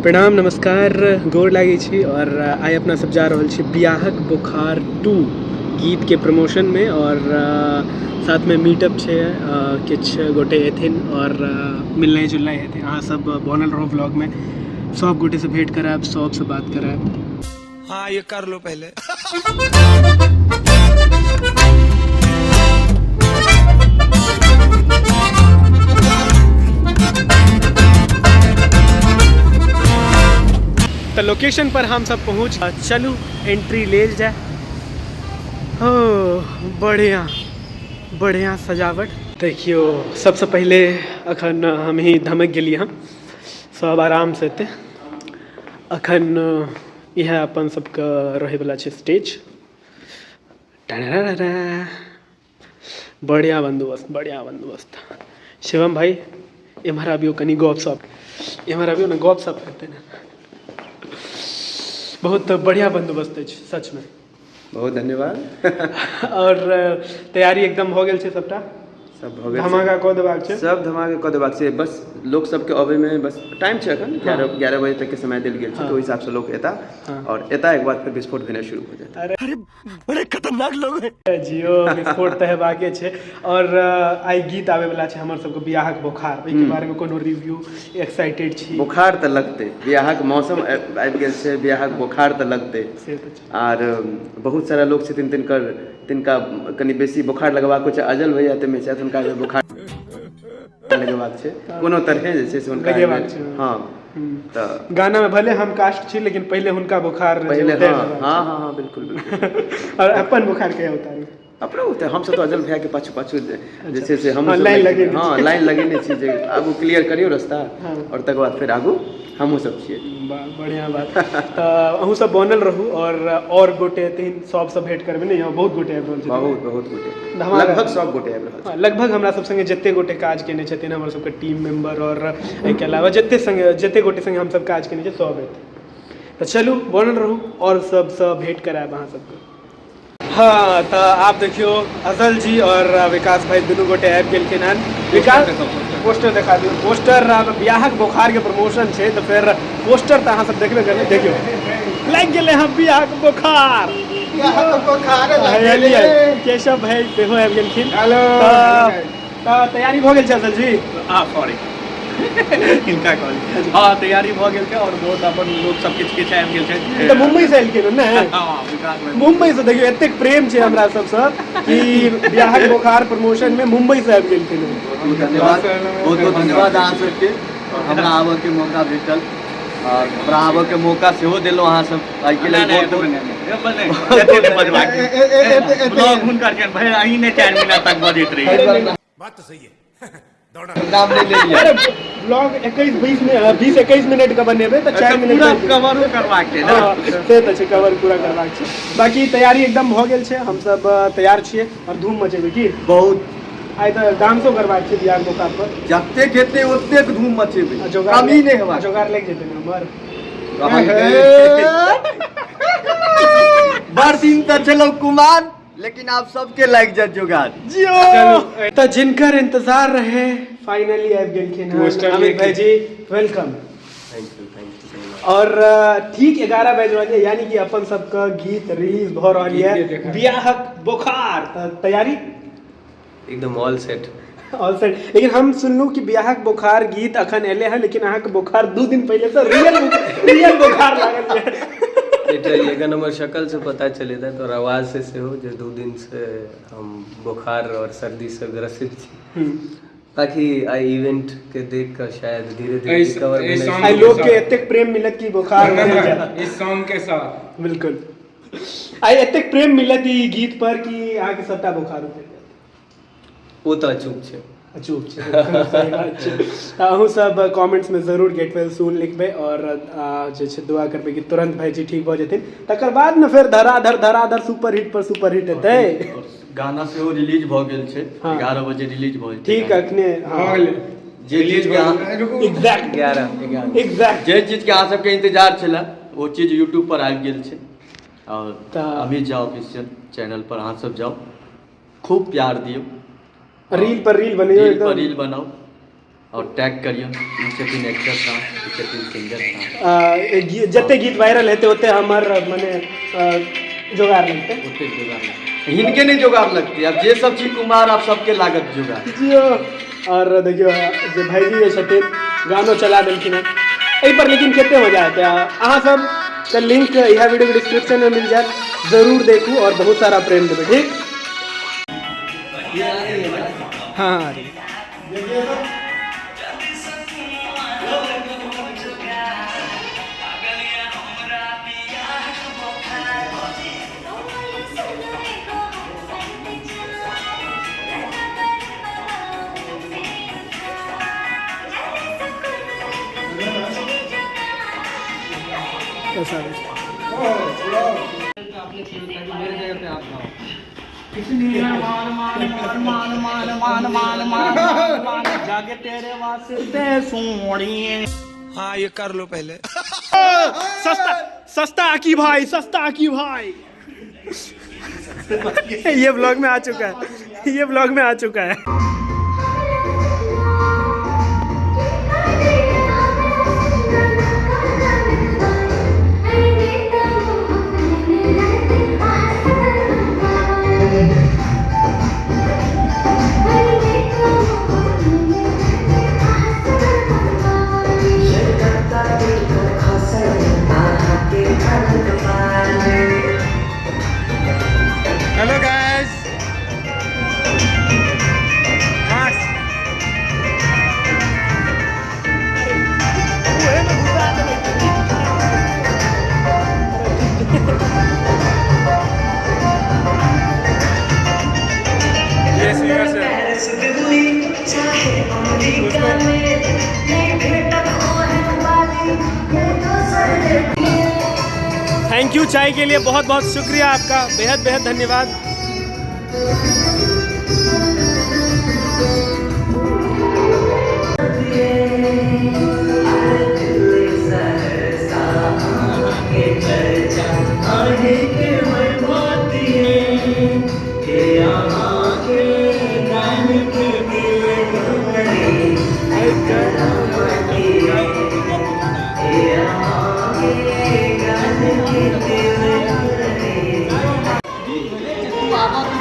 प्रणाम नमस्कार गोर लागै छी और आइ अपना सब जा रहल छी बियाहक बोखार 2 गीत के प्रमोशन में और साथ में मीटअप छे किछु गोटे एथिन और मिलनाइ जुलनाइ हेतै। अहाँ सब बनल रहो ब्लॉग में, सब गोटे से भेंट करायब, सब से बात करायब। हाँ ये कर लो पहले। तो लोकेशन पर हम सब पहुँच चलू एंट्री ले जाए। हो बढ़िया बढ़िया सजावट देखियो। सबसे पहले अखन हम ही धमक गेलिए हम सब आराम से एते। अखन यह अपन सबके रहे वाला छे स्टेज। बढ़िया बंदोबस्त, बढ़िया बंदोबस्त। शिवम भाई इम्हर आबियो, कनी गप सप इम्हर आबियो ना, गप सप करते ना। बहुत बढ़िया बंदोबस्त अछि सच में, बहुत धन्यवाद। और तैयारी एकदम हो गेल छै, सबटा सब भऽ गेल, धमाका कऽ देबाक छै। सब धमाका कऽ देबाक छै। बस लोक सबके अबै में बस टाइम छै, अखन 11 बजे तक के समय देल गेल छै। तो ओहि हिसाब से लोग एता और एता एक बाद फिर विस्फोट भेना शुरू हो जाता। अरे बड़े खतरनाक लोग हैं। जियो विस्फोट तऽ हेबाके छै। और आइ गीत आबै वाला छै हमर सबके बियाहक बोखार, ओहि के बारे में कोनो रिव्यू? एक्साइटेड छी? बोखार तऽ लगतै, बियाहक मौसम आबि गेल छै, बियाहक बोखार तऽ लगतै। आर बहुत सारा लोग छथिन तिनका कनि बेसी बोखार लगबाको छै। अजल भैया तैमे छथि, हुनका बोखार लगेबाक छै, कोनो तरहे जे छै से हुनका लगेबाक छै। हाँ तऽ गाना में भले हम कास्ट छी, लेकिन पहले हुनका बोखार पहले हाँ बिल्कुल बिल्कुल। और अपन बोखार कहिया उतारू? अपना होते हम सब तो अजल भैया के पाछू पाछू जे छै से हम लाइन लगेने छी। हाँ लाइन लगेने छी जे आगू क्लियर करियो रास्ता, और तकर बाद फिर आगू हमहूँ सब छियै। बढ़िया बात। तऽ अहूँ सब बनल रहू और गोटे एथिन, सब से भेंट करबै ने। यहाँ बहुत गोटे आबि रहल छै, बहुत गोटे, लगभग सब गोटे आबि रहल छै। लगभग हमरा सब संगे जते गोटे काज केने छथिन, हमर सबके टीम मेंबर और एहिके अलावा जते गोटे संगे हम सब काज केने छी सब एथिन। तऽ चलू बनल रहू और सबसँ भेंट करायब अहाँ सबके। हाँ तो आप देखियो अजल जी और विकास भाई दुनू गोटे आबि गेलखिन हन। विकास पोस्टर दिखा दियो। पोस्टर अब बियाहक बोखार के प्रमोशन छै, तो फिर पोस्टर तो अहाँ सब देखबे करबै। देखियो लागि गेलै हँ बियाहक बोखार। केशव भाई सेहो आबि गेलखिन। हेलो। तऽ तैयारी भऽ गेल छै अजल जी? सॉरी इनका कॉल। हाँ तैयारी भऽ गेल छै और बहुत अपन लोग सब किछ आबि गेल छै। तऽ मुंबई से एलखिन ने? मुंबई से देखियो एतेक प्रेम छै हमरा सबसँ कि बियाहक बोखार प्रमोशन में मुंबई से आबि गेलखिन। बहुत बहुत धन्यवाद अहाँ सबके, हमरा आबऽ के मौका भेटल। हमरा आबऽ के मौका सेहो देलहुँ अहाँ सब। आइ के लेल बहुत ब्लॉग हुनकर के भाई अहीं ने 4 मिनट तक बजैत रही। बात तो सही है। नाम नहीं ले लिया। अरे ब्लॉग 20-21 मिनट का बनेबे तो 4 मिनट कवर करबाक छै ना। से तऽ छै, कवर पूरा करबाक छै। बाकी तैयारी एकदम भऽ गेल छै, हम सब तैयार छियै और धूम मचेबै की? बहुत आइ तऽ डांसो करबाक छै बियाह बोखार पर। जतेक हेतै ओतेक धूम मचेबै, जोगाड़ कमी नहि हेबाक। जोगाड़ लागि जेतै ने हमर। बड़ दिन तक चलो कुमार, लेकिन आप सबके लागि जाए जोगाड़। जियो तऽ जिनकर इंतजार रहे फाइनली आबि गेलखिन हन। अमित भाई जी वेलकम। थैंक यू और ठीक 11 बजे वाली, यानी कि अपन सबका गीत रिलीज भ रहल है बियाहक बोखार। तैयारी एकदम ऑल सेट। लेकिन हम सुनलू कि बियाहक बोखार गीत अखन एले है, लेकिन अहाँ के बोखार 2 दिन पहले से रियल बोखार लागल है। लिटरली एक नंबर शक्ल से पता चले था, और आवाज से हो जो 2 दिन से हम बुखार और सर्दी से ग्रसित छी। ताकि आई इवेंट के देख कर शायद धीरे धीरे रिकवर आई लोग के एतेक प्रेम मिलत कि बुखार हो जाए इस सॉन्ग के साथ। बिल्कुल आई एतेक प्रेम मिलत ई गीत पर कि आगे सबटा बुखार उतर जाए। वो तो अचूक छै, अचूक छै, सही बात छै। अहूँ सब कमेंट्स में जरूर गेट वेल सून लिखबै और जे छै दुआ करबै कि तुरंत भाईजी ठीक भऽ जेथिन। तकर बाद ने फिर धराधर सुपर हिट पर सुपर हिट हेतै। गाना सेहो रिलीज भऽ गेल छै, 11 बजे रिलीज भऽ जेतै। ठीक अखने जे चीज के एग्जैक्ट 11 एग्जैक्ट जे चीज के अहाँ सबके इंतजार छला वो चीज यूट्यूब पर आबि गेल छै। और अभी जाओ ऑफिशियल चैनल पर अहाँ सब जाओ, खूब प्यार दियो, रील पर रील बनाओ, रील बनाओ और टैग करिए नीचे 3 एक्टर था नीचे 3 सिंगर था जते गीत वायरल हेते होते हमार माने जोगार लगते ओते जोगार लगती इनके नहीं जोगार लगती अब जे सब चीज कुमार आप सबके लागत जोगार जियो और देखियो जे भाईजी जे छथिन गानो चला देलखिन हैं एहि पर लेकिन कते मजा आते अहाँ सब के लिंक यह वीडियो के डिस्क्रिप्शन में मिल जाए जरूर देखू और बहुत सारा प्रेम देवे ठीक हाँ हाँ ऐसा जागे तेरे वास्ते सोनिए हाँ ये कर लो पहले सस्ता आकी भाई ये ब्लॉग में आ चुका है हेलो गाइस थैंक यू चाय के लिए बहुत बहुत शुक्रिया आपका बेहद बेहद धन्यवाद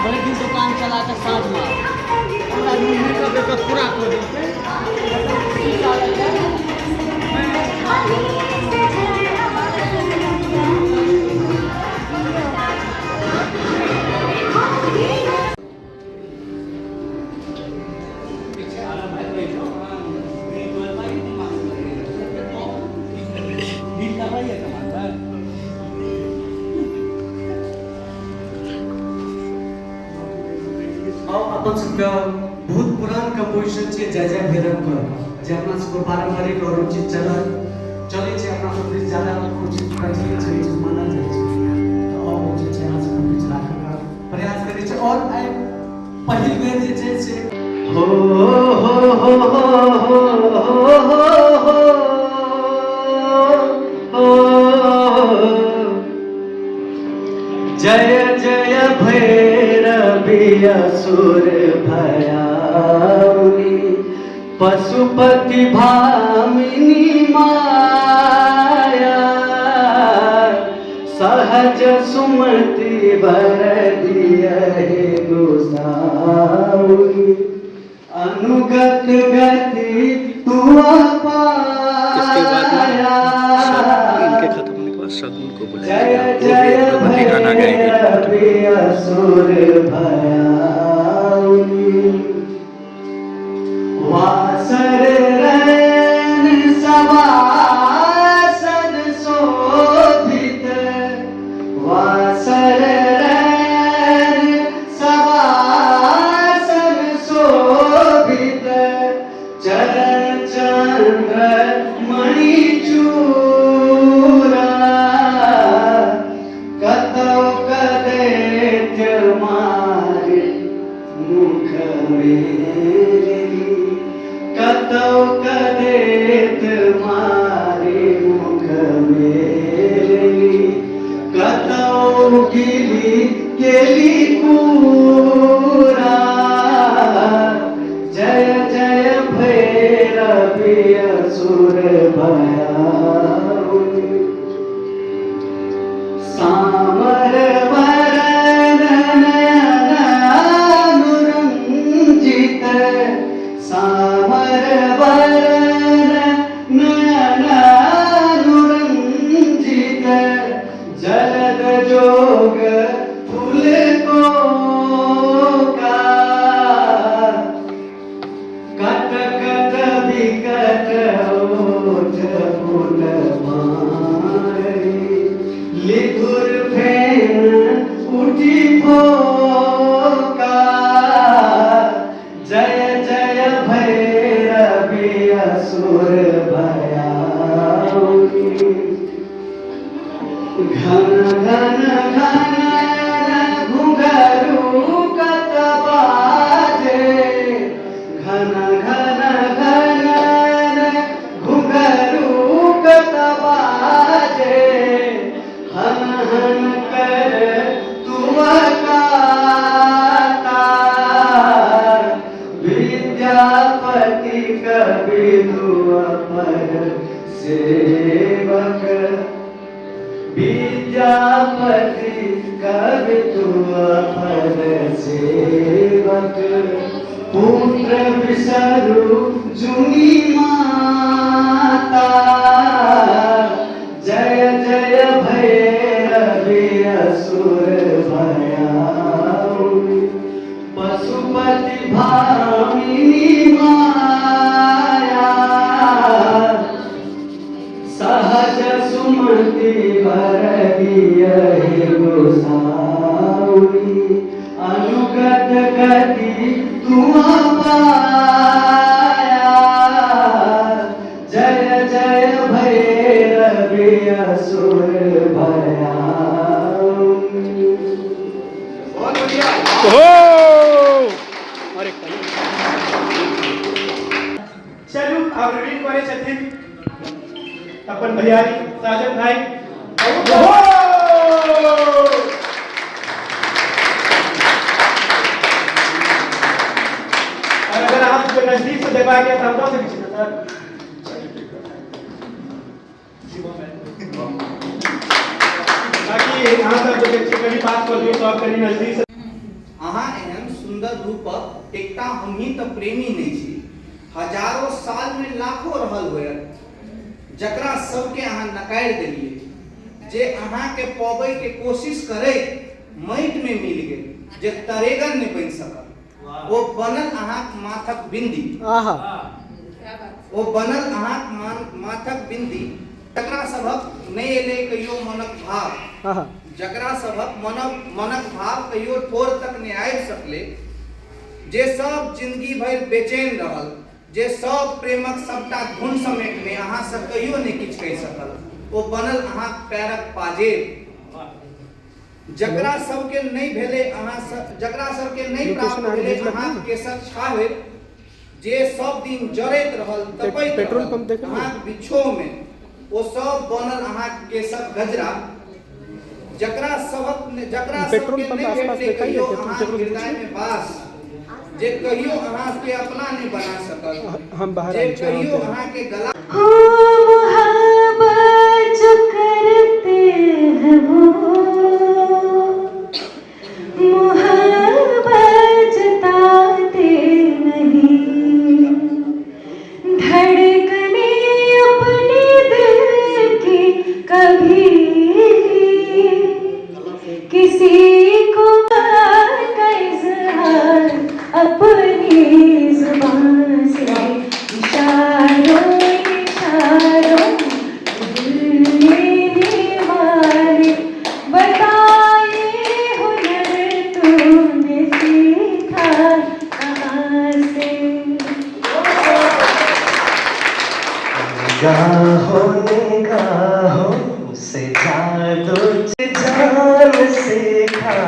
बड़े दिन दुकान चला के साथ में पूरा अपन सबका बहुत पुरान कंपोजिशन छै जय जय भैरव पर जे अपना सबको पारंपरिक और उचित चले छै अपना सब ज्यादा उचित प्रचलित छै मानल जाइ छै तो और उचित छै आज हम बीच राखै का प्रयास करै छै और आइ पहिल बेर जे छै से हो जय जय भैरवी असुर भयाउनी पशुपति भामिनी माया सहज सुमति वर दियहि गोसाउनी अनुगत गति तुआ पाया इनके खत्म होने के बाद शगुन को जय बुलाया जय भगवती गाना गाएंगे असुर भयाउनी वासर रैन सवासन शोभित वासर रैन सवासन शोभित चरण विधुर फेन उठी फोका जय जय भैरवी असुर भयाउनी घन घन घन घुंघरू कत बाजे घन घन घन घुंघरू कत बाजे हन हन कर तुअकाता विद्यापति कवि दुअपर सेवक विद्यापति कवि तुअपर सेवक पुत्र विसरु जुनी माता जय जय भैरवी असुर भयाउनी पशुपति भामिनी माया सहज सुमति भरदियहि गोसाउनी अनुगत गति तुआ पाया जय जय भैरवी असुर भयाउनी। बहुत बढ़िया। और एक चलू अब रिवील करे छथिन अपन भैयारी साजन भाई और अगर आप नजदीक से देखा गया तो हम से पीछे सर बाकी यहाँ सब जो बच्चे कभी बात कर लियो तो आप कहीं नजदीक से अहाँ एहन सुंदर रूपक एकटा हमही तऽ प्रेमी नहीं छी हजारों साल में लाखों रहल होयत जकरा सबके अहाँ नकार देलिए जे अहाँ के पबै के कोशिश करे माटि में मिल गेल जे तरेगन नहीं बन सकल वो बनल अहाँ माथक बिंदी वो बनल अहाँ माथक बिंदी जकरा सबक नहीं एले कहियो मनक भाव जकरा सबक मनक भाव कहियो ठोर तक नहीं आबि सकले जे सब जिंदगी भर बेचैन रहल जे सब प्रेमक सबटा धुन समेट में अहाँ सब कहियो नहीं किछ कह सकल वो बनल अहाँ पैरक पाजेब जकरा सबके नहीं भेले अहाँ जकरा सबके नहीं प्राप्त भेले अहाँ केसर छावे जे सब दिन जरैत रहल तपैत पेट्रोल पंप देख अहाँ बिछो में वो सब बनल अहाँ केसर गजरा जकरा सबक सबके नहीं भेटले कहियो अहाँ हृदय में वास जे कहियो अहाँ के अपना नहीं बना सकल हम बाहर जे कहियो अहाँ के गला हो मोहब्बत जो करते हैं वो मोहब्बत जताते नहीं धड़कने अपने दिल की कभी किसी को का इज़हार अपनी जुबान से इशारों भूलने वाले बताए हुनर तूने सीखा कहाँ से निगाहों से जादू जान सीखा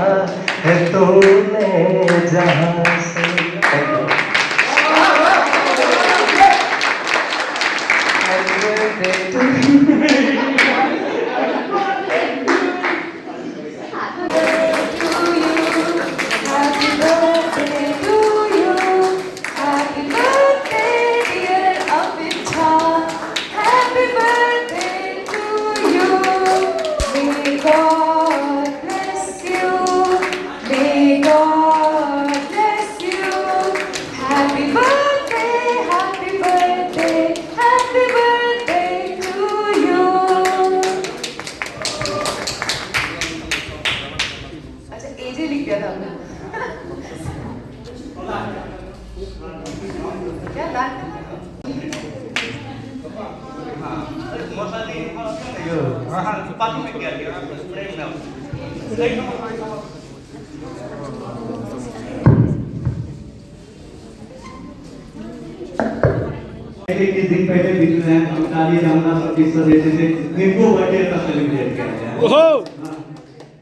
किस दिन पहले बीच में हम काली रामना प्रतिष्ठा जैसे से इनको बर्थडे का सेलिब्रेट किया गया। ओहो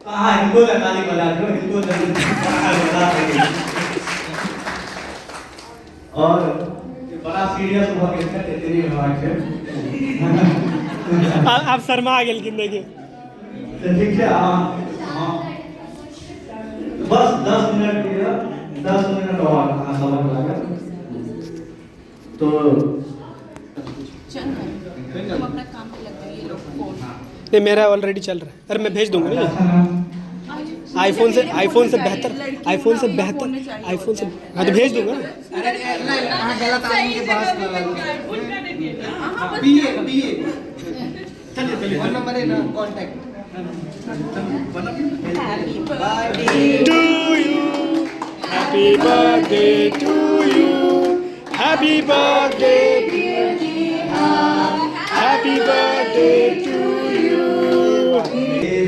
हाँ इनको लगाने वाला जो इनको बता और बड़ा सीरियस हो गया था इतनी बात है। आप शर्मा गेल कि देखिए तो ठीक है हाँ बस 10 मिनट दिया 10 मिनट और हाँ समझ लगा तो नहीं मेरा ऑलरेडी चल रहा है। अरे मैं भेज दूंगा ना आईफोन से बेहतर हाँ तो भेज दूंगा। गलत आदमी के पास चलिए नंबर है ना contact Happy birthday to you. Happy birthday dear Neha. Happy birthday to you.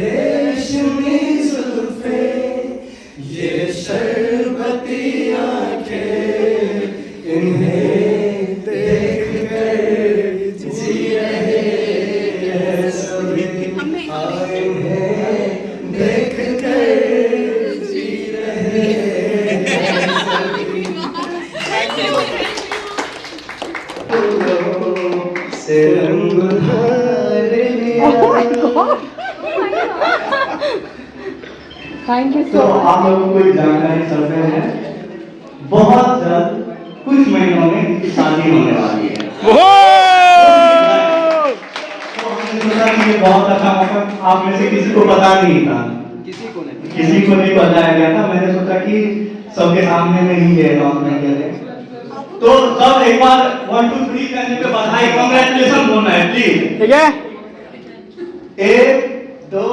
रेशमी जुल्फे ये शरबती आंखें इन्हें देख कर जी रहे हैं सभी इन्हें देख कर जी रहे हैं सभी से रंग भर लिया। थैंक यू तो आप लोगों को जानकारी चलते हैं बहुत जल्द कुछ महीनों में इनकी शादी होने वाली है। तो हमने सोचा कि ये बहुत अच्छा मौका आप में से किसी को पता नहीं था, किसी को नहीं बताया गया था। मैंने सोचा कि सबके सामने में ही ये अनाउंसमेंट करें। तो सब एक बार 1 2 3 कहने पे बधाई कांग्रेचुलेशन बोलना है प्लीज। ठीक है 1 2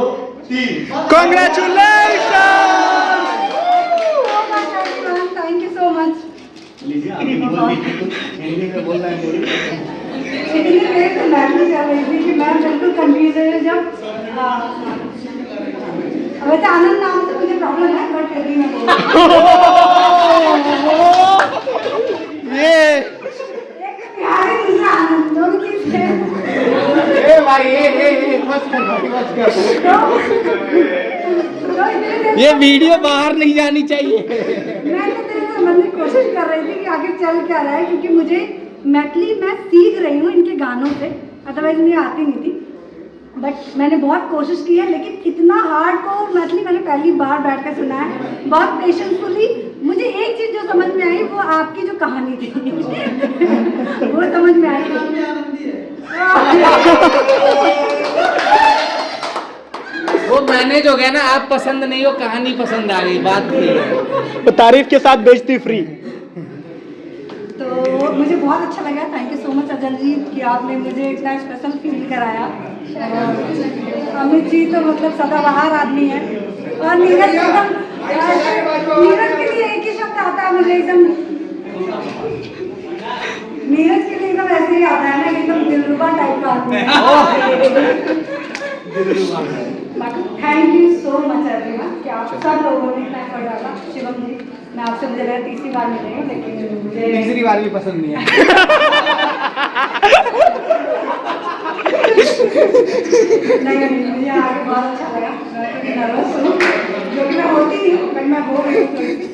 3 Congratulations. Thank you so much. लीजिए आगे हिंदी में बोलना है थोड़ी। इसलिए मेरे से मैसेज आ रही थी कि मैं बिल्कुल कंफ्यूज है जब वैसे आनंद नाम से मुझे प्रॉब्लम है बट फिर भी मैं बोल ये एक प्यारे दूसरा आनंद दोनों चीज है। तो ये वीडियो बाहर नहीं जानी चाहिए। मैं तो तेरे से समझने की कोशिश कर रही थी कि आगे चल क्या रहा है क्योंकि मुझे मैथिली मैं सीख रही हूँ इनके गानों से, अदरवाइज मुझे आती नहीं थी। बट मैंने बहुत कोशिश की है लेकिन इतना हार्ड को मैथिली मैंने पहली बार बैठ कर सुना है बहुत पेशेंसफुली। मुझे एक चीज़ जो समझ में आई वो आपकी जो कहानी थी वो समझ में आई। वो मैनेज हो गया ना, आप पसंद नहीं हो, कहानी पसंद आ गई, बात नहीं है। तो तारीफ के साथ बेइज्जती फ्री। तो मुझे बहुत अच्छा लगा। थैंक यू सो मच अजल जी कि आपने मुझे इतना स्पेशल फील कराया। अमित जी तो मतलब सदाबहार आदमी है और नीरज के लिए एक ही शब्द आता है मुझे एकदम, नीरज के लिए एकदम ऐसे ही आता है ना एकदम दिलरुबा टाइप का आदमी। Thank you so much everyone कि आप सब लोगों ने इतना एफर्ट डाला। शिवम जी मैं आपसे मुझे लगा तीसरी बार मिल रही हूँ लेकिन मुझे तीसरी बार भी पसंद नहीं है। नहीं मुझे आगे बहुत अच्छा लगा। मैं नर्वस हूँ जो कि मैं होती नहीं हूँ बट मैं हो गई हूँ थोड़ी सी,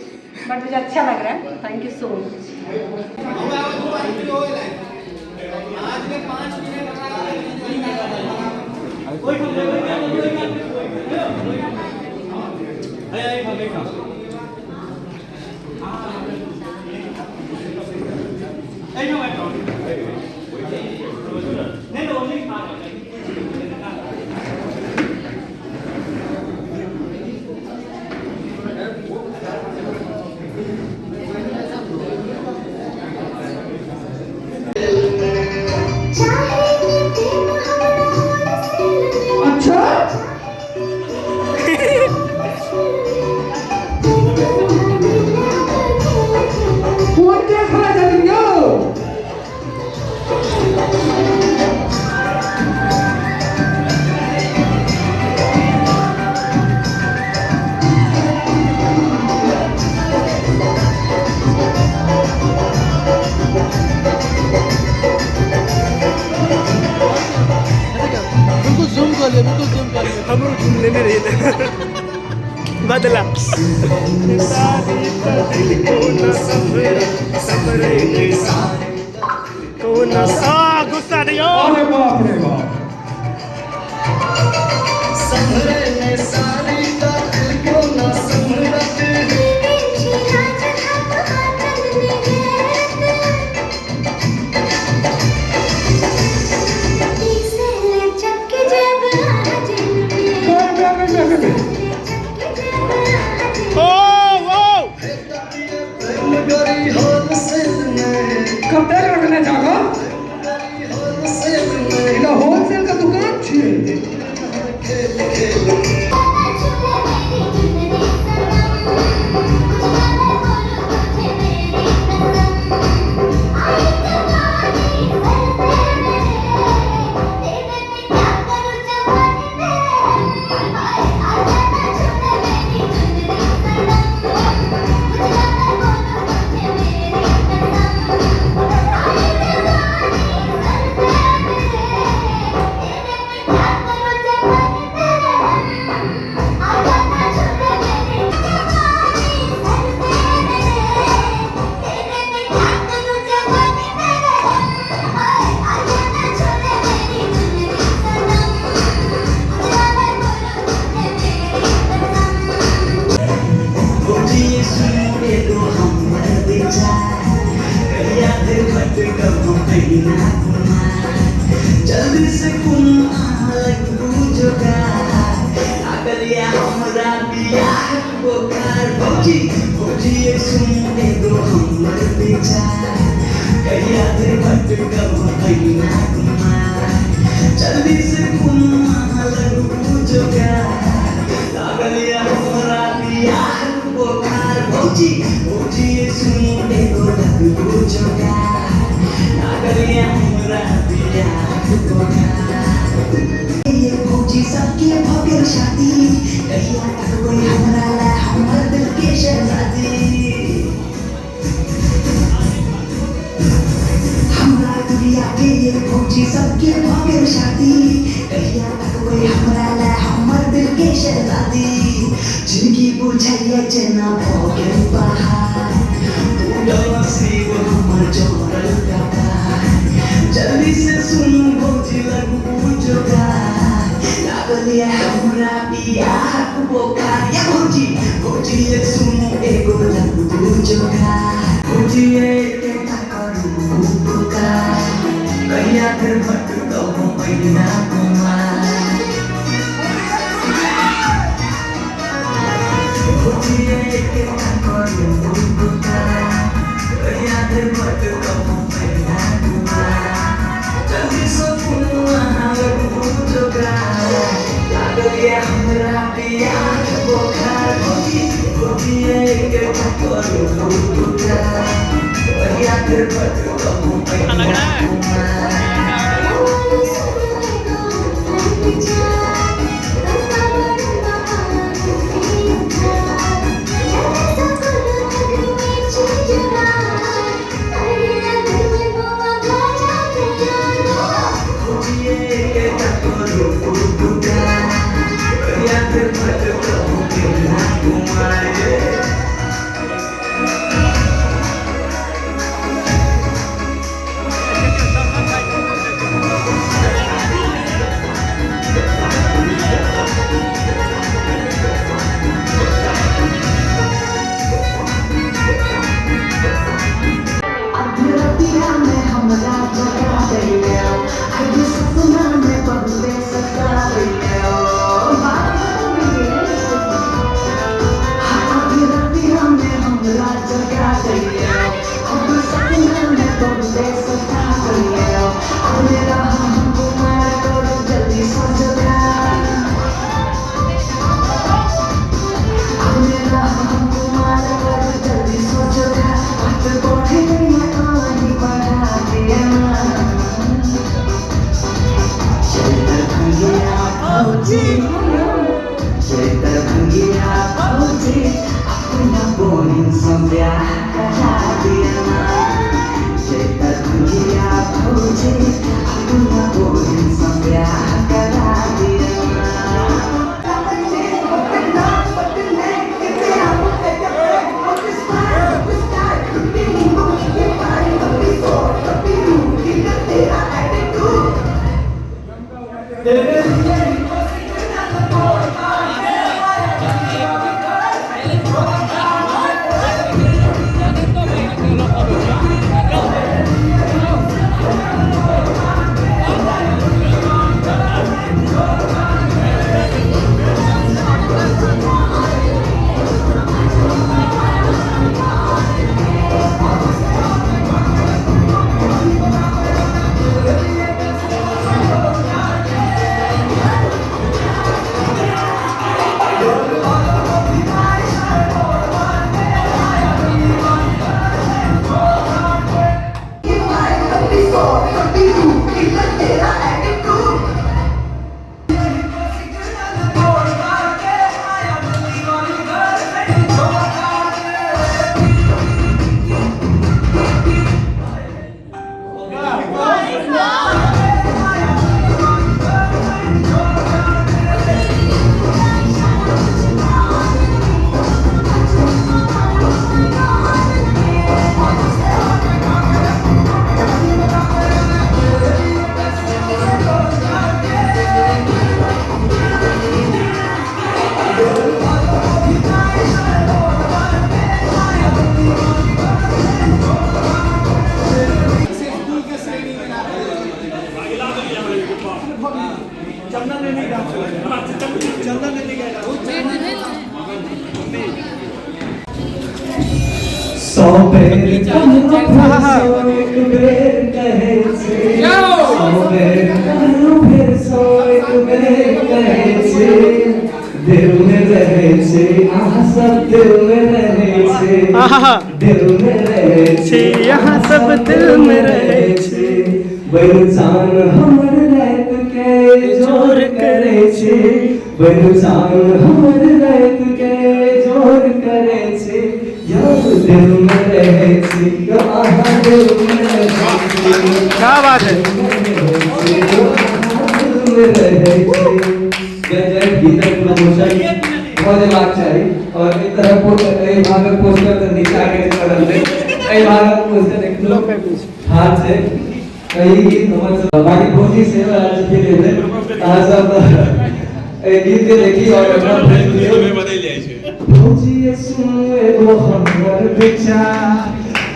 बट मुझे अच्छा लग रहा है। Thank you so much. Zoom कर ले, बिल्कुल जूम कर ले। हम जूम लेने रहे थे। बदला गुस्सा नहीं हो। अरे बाप रे बाप। कब तक रखने जागा? इधर होलसेल का दुकान छे। जल्दी से हमरा बियाह बोकार भौजी भौजी सुन एगो हमर बेचार कहिया दे भट कब भइना कुमार जल्दी से लगू जोगार लागलिया हमरा बियाह बोकार भौजी भौजी सुन एगो लगू जोगार लागलिया हमरा बियाह बोकार ये भौजी सबके भव्य शादी कहिया तक कोई हमरा ला हमर दिल के शहजादी हमरा दुनिया के ये भौजी सबके भव्य शादी कहिया तक कोई हमरा ला हमर दिल के शहजादी जिंदगी बुझाइए जना भव्य बहार उड़ल नसीब हमर जोड़ल कपार जल्दी से सुन भौजी लगू जोगार लागलिया हमरा बियाह बोकार या भौजी भौजी ये सुन एगो लगू जोगार भौजी ये केता करू बोकार कहिया फिर भट तो पहिना कुमार भौजी ये केता करू बोकार कहिया फिर भट तो पहिना कुमार जल्दी से लगू जोगार लागलिया हमरा बियाह बोकार भौजी भौजी के करू बोकार कहिया फिर भट तो पहिना कुमार सौ बेर कहूँ एक बेर कहे से सौ बेर कहूँ फिर सौ एक बेर कहे से दिल में रहे से सब दिल में रहे से दिल में रहे से यहाँ सब दिल में रहे से बेजान हमर रात के जोर करे छे बेजान हमर रात के जोर करे छे यार दिल में रहे छे यहाँ दिल में रहे छे क्या बात है दिल में रहे छे जय गीता प्रमोशन होने बात चाहिए और एक तरह पोस्टर तो नीचा के करल दे ए भाग पोस्टर एक लोग हाथ से कई गीत हमर बाकी भोजी से आज के लिए आ सब ए गीत के देखी और अपना में बदल जाय छे भोजी सुनो एगो हमर विचार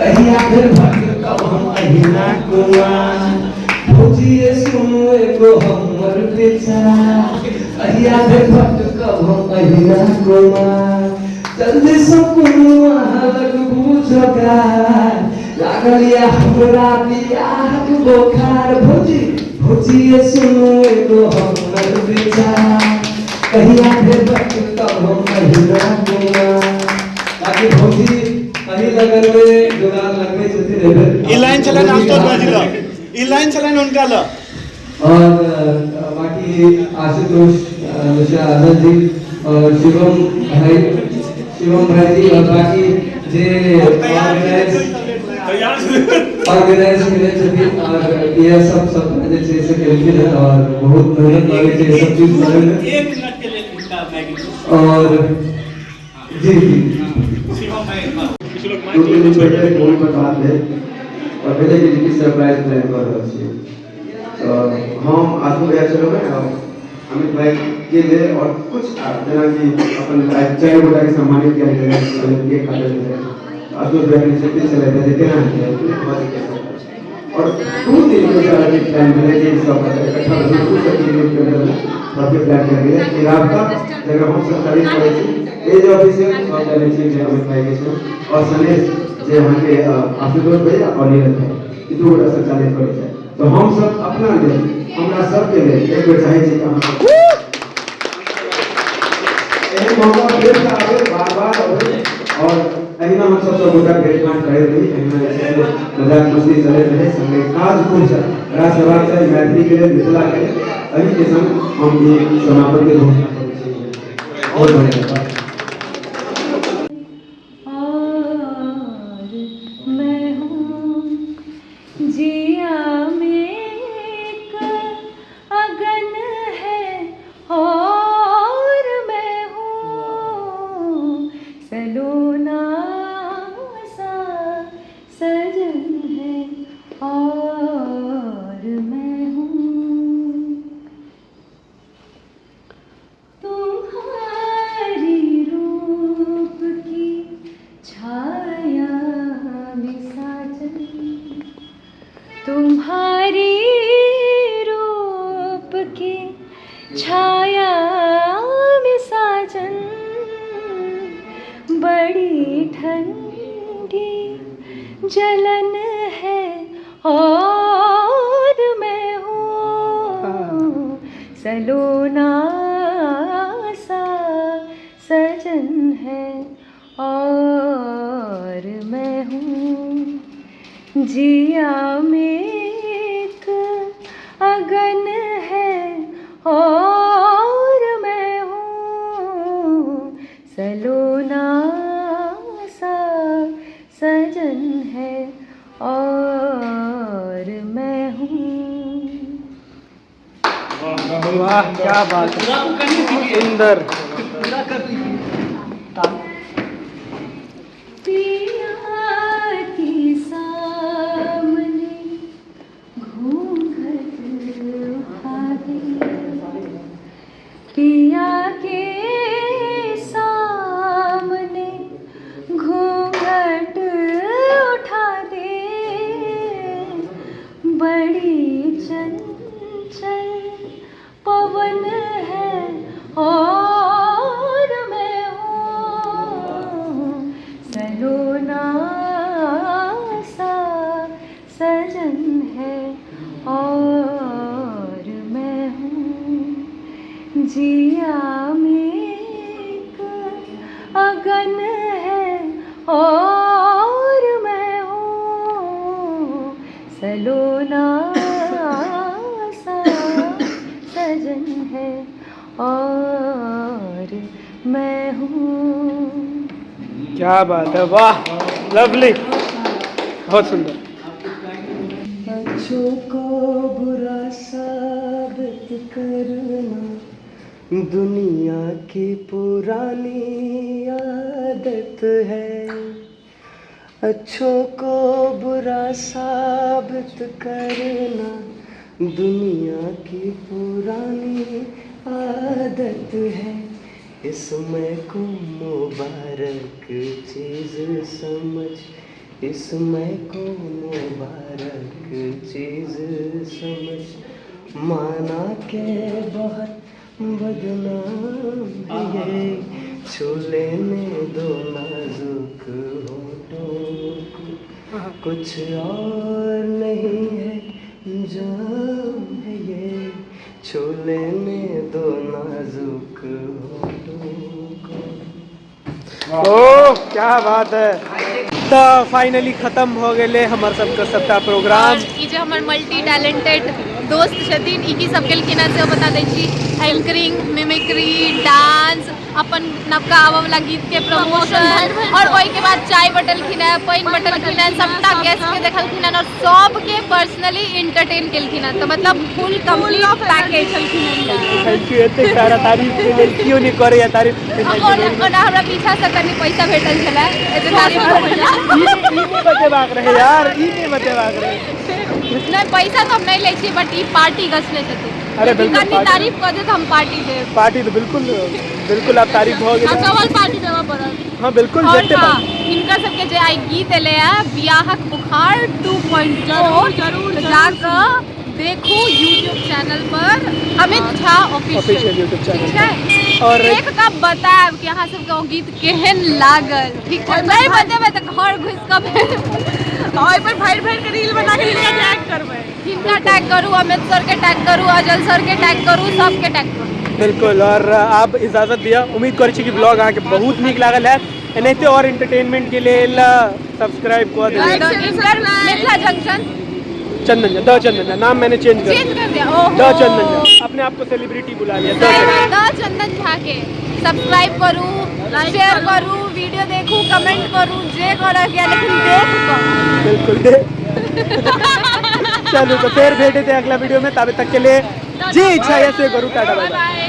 अहिया फिर भक्त कब हम अहिना कुमार भोजी सुनो एगो हमर विचार अहिया फिर भक्त कब हम अहिना कुमार जल्दी सपनुआ लग बुझगा लागल या हमरा बियाह के बोखार भोजी भोजी सुनो एगो हमर विचार कहिया फिर भक्त कब हम अहिना कुमार बाकी भोजी अही लगन में जुगाड़ लगने छथिन ई लाइन चलन आशुतोष बाजी ला ई लाइन चलन उनका ला और बाकी आशुतोष मिश्रा आनंद जी और शिवम भाई जी और बाकी जे ऑर्गेनाइज मिले छथिन और ये सब जे छै से केलखिन है और बहुत मेहनत लगे छै सब चीज करे में 1 मिनट के लिए इनका मैगी और जी शिवम भाई कुछ लोग दो दिन पहले फोन पर बात है और पहले के लिए सरप्राइज प्लान कर रहल छी तो हम आजू भैया चलो में अमित भाई के लिए और कुछ जना कि अपन 4 गोटा के सम्मानित किया गया के खाते में आजू भैया ने छुट्टी चले थे देखे ना और 2 दिन के सारा के प्लान बने थे सब इकट्ठा होकर कुछ तकलीफ के अंदर काफी प्लान कर दिया कि रात का जगह हम सब तारीफ करे छी ए जो ऑफिशियल सब जाने छी जे अमित भाई के और सनेश जे वहां के आशुतोष भैया और नीरज भाई ई 2 गोटा संचालित करे छै तो हम सब अपना ले हमरा सब के लिए एक बेर चाहे छी कि हम एही मौका फिर से आवे बार-बार आवे और एहिना हम सब गोटा भेंट घाट करे रही एहिना मजाक मस्ती चले रहे संगे काज खूब राष्ट्रवाद से मैथिली के लिए मिथिला के लिए एही के संग हम ये समापन के घोषणा करै छी बहुत बढ़िया मैं हूँ जिया में एक अगन है और मैं हूँ सलोना सा सजन है और मैं हूँ तुम्हारी रूप की छाया में साजन तुम्हारी रूप की छाया में साजन बड़ी ठंडी जलन है और मैं हूँ सलोना सा सजन है और मैं हूँ जिया में एक अगन है और मैं हूँ सलोना सा सजन है और मैं हूँ। वाह क्या बात है सुंदर पिया के सामने घूंघट उठा दे बड़ी चंचल पवन जिया में एक अगन है और मैं हूँ सलोना सा सजन है और मैं हूँ। क्या बात है, वाह, लवली, बहुत सुंदर। अच्छों को बुरा साबित करना दुनिया की पुरानी आदत है। अच्छों को बुरा साबित करना दुनिया की पुरानी आदत है। इसमें को मुबारक चीज़ समझ, इसमें को मुबारक चीज़ समझ, माना के बहुत बदनाम है ये, छू लेने दो नाजुक होठों को, कुछ और नहीं है जाम है ये, छू लेने दो नाजुक होठों को। ओह क्या बात है। तो फाइनली खत्म हो गए हमार सबका सबटा प्रोग्राम। ई जे हमर मल्टी टैलेंटेड दोस्त छथिन ई की सब केलखिन हँ से बता दै छी। एंकरिंग, मिमिक्री, डांस, अपन नवका आबऽ वाला गीत के प्रमोशन और ओई के बाद चाय बटलखिन है, पानी बटलखिन है, सबटा गेस्ट के देखलखिन है और सबके पर्सनली एंटरटेन केलखिन है। तो मतलब फुल कंप्लीट पैकेज छलखिन है। थैंक यू, एते सारा तारीफ के लेल क्यों नहीं करे या तारीफ ओना हमरा पीछा से कनी पैसा भेटल छले, एते तारीफ ई बतेबाक रहे यार, ई नहीं बतेबाक रहे। नहीं पैसा तो हम नहीं लै छी, बट ई पार्टी गसने छथिन। अरे बिल्कुल कनी तारीफ कर दे तो हम पार्टी देब। पार्टी तो बिल्कुल बिल्कुल आप तारीफ हो गई। डबल पार्टी देबा पड़त। हाँ बिल्कुल। और हाँ, इनका सबके जे आई गीत एले है बियाहक बुखार 2.0, जरूर जाकर देखो YouTube चैनल पर Amit Jha official YouTube channel ठीक है। और देख का बताएब कि अहाँ सबके ओ गीत केहन लागल, ठीक है। नहीं बतेबै त घर घुस के ओइ पर फाइट के रील बना के टैग करबै। इनका टैग करू, अमित सर के टैग करू, अजल सर के टैग करू, सबके टैग करू। बिल्कुल। और आप इजाजत दिया, उम्मीद करै छी कि ब्लॉग अहाँके बहुत नीक लागल है। एनाहिते और एंटरटेनमेंट के लेल सब्सक्राइब कर देबै। मिथिला जंक्शन चंदन द चंदन नाम मैंने चेंज कर दिया। द चंदन अपने आप को सेलिब्रिटी बुला लिया। द चंदन झा के सब्सक्राइब करू, शेयर करू, वीडियो देखू, कमेंट करू, जे करऽ के लेकिन देख कऽ बिल्कुल दे। चलो तो फिर भेटे थे अगला वीडियो में, तब तक के लिए जी इच्छा है से करूँ, टाटा बाय बाय।